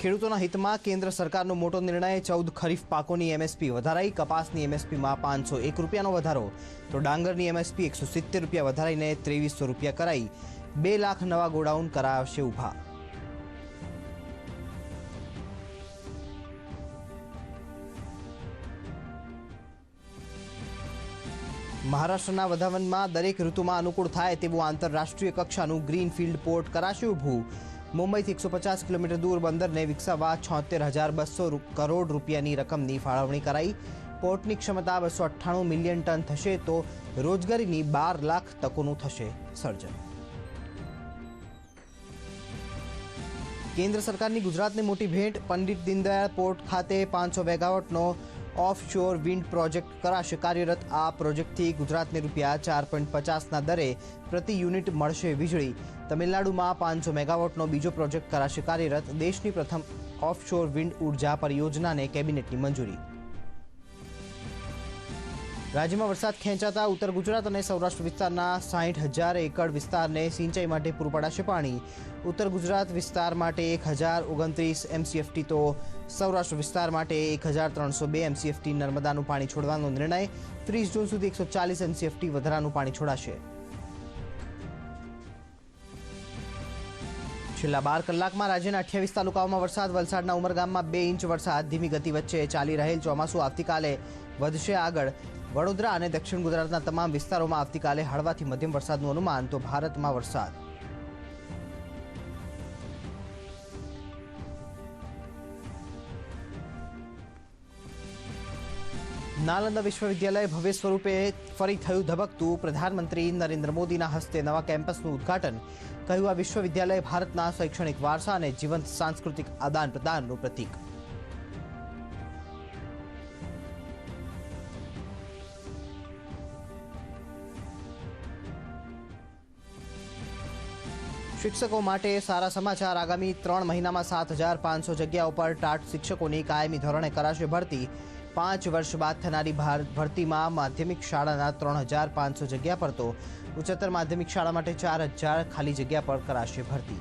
ખેડૂતોના હિતમાં કેન્દ્ર સરકારનો મોટો નિર્ણય 14 ખરીફ પાકોની એમએસપી વધારાઈ કપાસની એમએસપીમાં 501 રૂપિયાનો વધારો તો ડાંગરની એમએસપી 170 રૂપિયા વધારીને 2300 રૂપિયા કરાઈ 2 લાખ નવા ગોડાઉન કરાવશે ઊભા। મહારાષ્ટ્રના વધાવનમાં દરેક ઋતુમાં અનુકૂળ થાય તેવું આંતરરાષ્ટ્રીય કક્ષાનું ગ્રીનફિલ્ડ પોર્ટ કરાશે ઊભું। મુંબઈથી 150 કિલોમીટર દૂર બંદરને વિકસાવવા 76,200 કરોડ રૂપિયાની રકમની ફાળવણી કરાઈ। પોર્ટની ક્ષમતા 298 મિલિયન ટન થશે તો રોજગારીની 12 લાખ તકોનું થશે સર્જન। કેન્દ્ર સરકારની ગુજરાતને મોટી ભેટ। પંડિત દીનદયાળ પોર્ટ ખાતે 500 મેગાવોટનો ઓફશોર વિન્ડ પ્રોજેક્ટ કરાશે કાર્યરત। આ પ્રોજેક્ટથી ગુજરાતને રૂપિયા 4.50ના દરે પ્રતિ યુનિટ મળશે વીજળી। તમિલનાડુમાં 500 મેગાવોટનો બીજો પ્રોજેક્ટ કરાશે કાર્યરત। દેશની પ્રથમ ઓફશોર વિન્ડ ઉર્જા પરિયોજનાને કેબિનેટની મંજૂરી। રાજ્યમાં વરસાદ ખેંચાતા ઉત્તર ગુજરાત અને સૌરાષ્ટ્ર વિસ્તારના 60,000 એકડ વિસ્તારને સિંચાઈ માટે પૂરું પડાશે પાણી। ઉત્તર ગુજરાત વિસ્તાર માટે 1029 એમસીએફટી તો સૌરાષ્ટ્ર વિસ્તાર માટે 1302 એમસીએફટી નર્મદાનું પાણી છોડવાનો નિર્ણય। 30 જૂન સુધી 140 એમસીએફટી વધારાનું પાણી છોડાશે। છેલ્લા 12 કલાકમાં રાજ્યના 28 તાલુકાઓમાં વરસાદ। વલસાડના ઉમરગામમાં 2 ઇંચ વરસાદ। ધીમી ગતિ વચ્ચે ચાલી રહેલ ચોમાસું આવતીકાલે વધશે આગળ। વડોદરા અને દક્ષિણ ગુજરાતના તમામ વિસ્તારોમાં આવતીકાલે હળવાથી મધ્યમ વરસાદનું અનુમાન તો ભારતમાં વરસાદ। નાલંદા વિશ્વવિદ્યાલય ભવ્ય સ્વરૂપે ફરી થયું ધબકતું। પ્રધાનમંત્રી નરેન્દ્ર મોદીના હસ્તે નવા કેમ્પસનું ઉદ્ઘાટન। કહ્યું આ વિશ્વવિદ્યાલય ભારતના શૈક્ષણિક વારસા અને જીવંત સાંસ્કૃતિક આદાન પ્રદાનનું પ્રતીક। શિક્ષકો માટે સારા સમાચાર। આગામી 3 મહિનામાં 7,500 જગ્યાઓ પર ટાટ શિક્ષકોની કાયમી ધોરણે કરાશે ભરતી। 5 વર્ષ બાદ થનારી ભરતીમાં માધ્યમિક શાળાના 3,500 જગ્યા પર તો ઉચ્ચતર માધ્યમિક શાળા માટે 4,000 ખાલી જગ્યા પર કરાશે ભરતી।